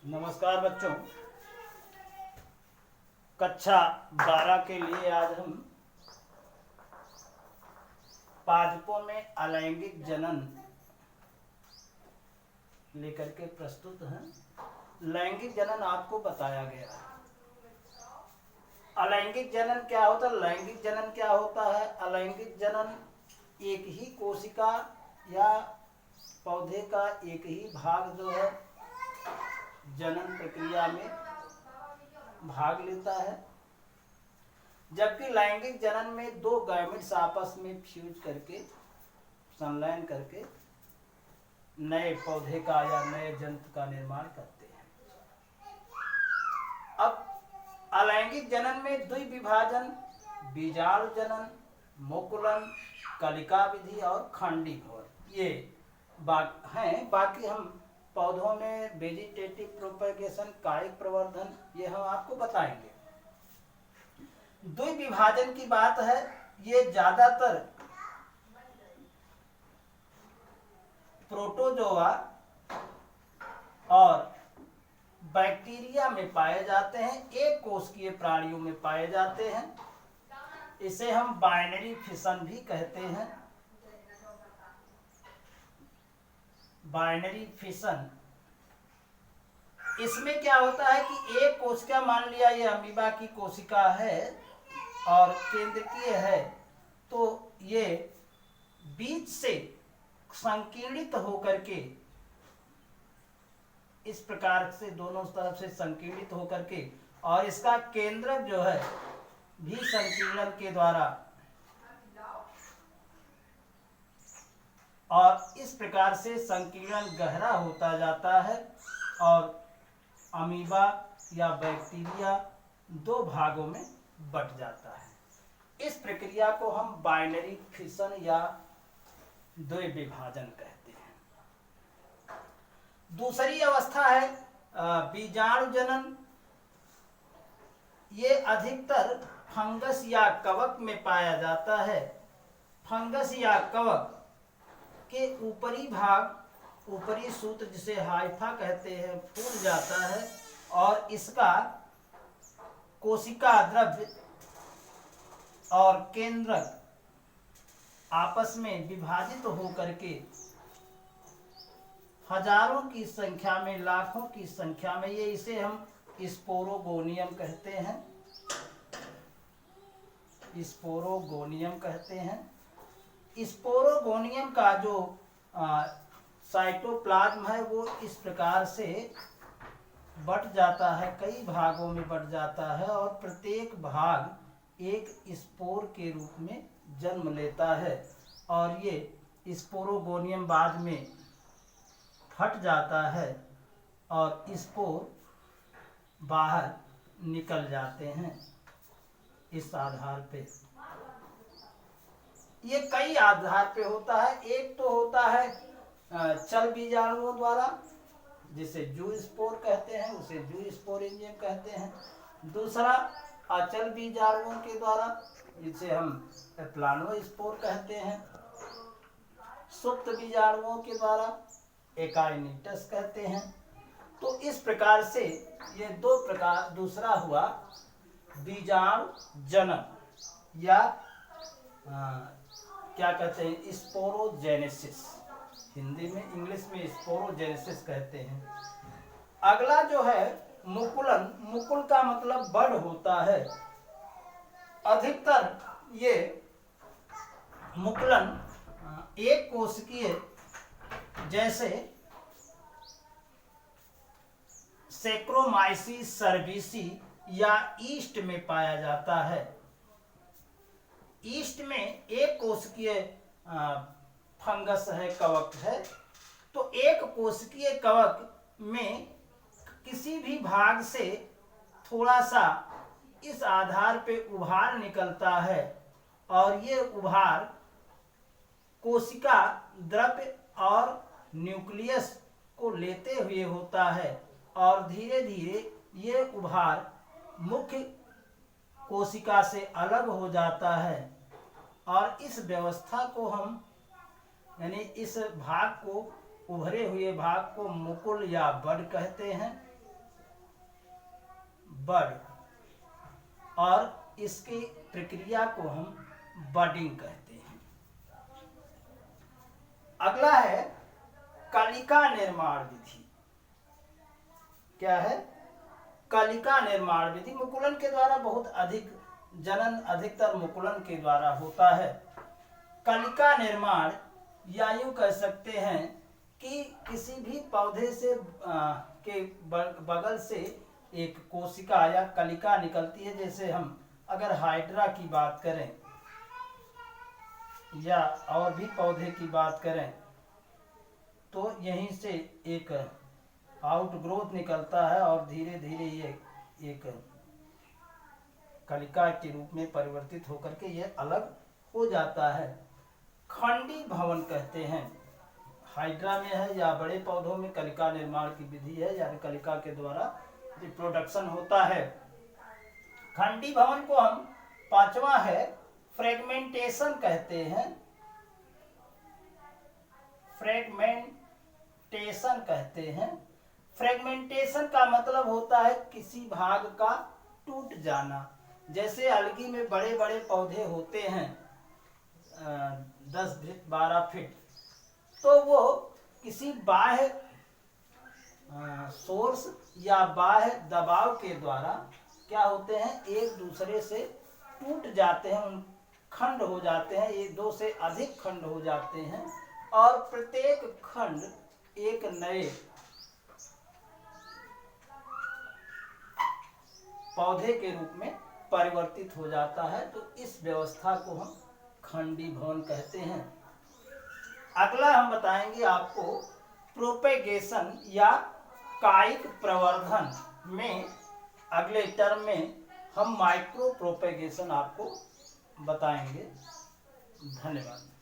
नमस्कार बच्चों। कक्षा 12 के लिए आज हम पादपों में अलैंगिक जनन लेकर के प्रस्तुत हैं। लैंगिक जनन आपको बताया गया है। अलैंगिक जनन क्या होता है? लैंगिक जनन क्या होता है? अलैंगिक जनन एक ही कोशिका या पौधे का एक ही भाग जो है जनन प्रक्रिया में भाग लेता है, जबकि लैंगिक जनन में दो गैमेट्स आपस में फ्यूज करके संलयन करके नए पौधे का या नए जंतु का निर्माण करते हैं। अब अलैंगिक जनन में द्विविभाजन, बीजाणु जनन, मुकुलन, कलिका विधि और खंडीभवन ये हैं। बाकी हम पौधों में वेजिटेटिव प्रोपेगेशन, कायिक प्रवर्धन, ये हम आपको बताएंगे। द्विविभाजन की बात है, ये ज्यादातर प्रोटोजोआ और बैक्टीरिया में पाए जाते हैं, एक कोशिकीय प्राणियों में पाए जाते हैं। इसे हम बाइनरी फिशन भी कहते हैं। बाइनरी फिशन, इसमें क्या होता है कि एक कोशिका, मान लिया ये अमीबा की कोशिका है और केंद्रकीय है, तो ये बीच से संकीर्णित होकर के इस प्रकार से दोनों तरफ से संकीर्णित होकर के, और इसका केंद्रक जो है भी संकीर्णन के द्वारा, और इस प्रकार से संकीर्णन गहरा होता जाता है और अमीबा या बैक्टीरिया दो भागों में बट जाता है। इस प्रक्रिया को हम बाइनरी फिशन या द्विविभाजन कहते हैं। दूसरी अवस्था है बीजाणु जनन। ये अधिकतर फंगस या कवक में पाया जाता है। फंगस या कवक के ऊपरी भाग, ऊपरी सूत्र जिसे हाइफा कहते हैं, फूल जाता है और इसका कोशिका द्रव्य और केंद्रक आपस में विभाजित होकर के हजारों की संख्या में, लाखों की संख्या में, ये इसे हम स्पोरोगोनियम कहते हैं। स्पोरोगोनियम कहते हैं। स्पोरोगोनियम का जो साइटोप्लाज्म है वो इस प्रकार से बट जाता है, कई भागों में बट जाता है और प्रत्येक भाग एक स्पोर के रूप में जन्म लेता है और ये स्पोरोगोनियम बाद में फट जाता है और स्पोर बाहर निकल जाते हैं। इस आधार पे ये कई आधार पे होता है। एक तो होता है चल बीजाणुओं द्वारा, जिसे जू स्पोर कहते हैं, उसे जू स्पोरेंजियम कहते हैं। दूसरा अचल बीजाणुओं के द्वारा, जिसे हम प्लानो स्पोर कहते हैं। सुप्त बीजाणुओं के द्वारा एकाइनिटस कहते हैं। तो इस प्रकार से ये दो प्रकार। दूसरा हुआ बीजाणु जनन या क्या कहते हैं, स्पोरोजेनेसिस। हिंदी में, इंग्लिश में स्पोरोजेनेसिस कहते हैं। अगला जो है मुकुलन। मुकुल का मतलब बड़ होता है। अधिकतर ये मुकुलन एक कोशिकीय, जैसे सेक्रोमाइसिस सर्विसी या ईस्ट में पाया जाता है। ईस्ट में एक कोशिकीय फंगस है, कवक है। तो एक कोशिकीय कवक में किसी भी भाग से थोड़ा सा इस आधार पे उभार निकलता है और ये उभार कोशिका द्रव्य और न्यूक्लियस को लेते हुए होता है और धीरे धीरे ये उभार मुख्य कोशिका से अलग हो जाता है और इस व्यवस्था को हम, यानी इस भाग को, उभरे हुए भाग को मुकुल या बड कहते हैं। बड, और इसकी प्रक्रिया को हम बडिंग कहते हैं। अगला है कलिका निर्माण विधि। क्या है? कलिका निर्माण विधि। मुकुलन के द्वारा बहुत अधिक जनन अधिकतर मुकुलन के द्वारा होता है। कलिका निर्माण, या यूं कह सकते हैं कि किसी भी पौधे से के बगल से एक कोशिका या कलिका निकलती है। जैसे हम अगर हाइड्रा की बात करें या और भी पौधे की बात करें, तो यहीं से एक आउटग्रोथ निकलता है और धीरे धीरे ये एक कलिका के रूप में परिवर्तित होकर के ये अलग हो जाता है। खंडी भवन कहते हैं। हाइड्रा में है या बड़े पौधों में कलिका निर्माण की विधि है, यानी कलिका के द्वारा रिप्रोडक्शन होता है। खंडी भवन को हम पांचवा है फ्रेगमेंटेशन कहते हैं। फ्रेगमेंटेशन कहते हैं। फ्रेगमेंटेशन का मतलब होता है किसी भाग का टूट जाना। जैसे अलगी में बड़े बड़े पौधे होते हैं 10 फीट 12 फीट, तो वो किसी बाह्य सोर्स या बाह्य दबाव के द्वारा क्या होते हैं, एक दूसरे से टूट जाते हैं, उन खंड हो जाते हैं, ये 2 से अधिक खंड हो जाते हैं और प्रत्येक खंड एक नए पौधे के रूप में परिवर्तित हो जाता है। तो इस व्यवस्था को हम खंडी भवन कहते हैं। अगला हम बताएंगे आपको प्रोपेगेशन या कायिक प्रवर्धन में। अगले टर्म में हम माइक्रो प्रोपेगेशन आपको बताएंगे। धन्यवाद।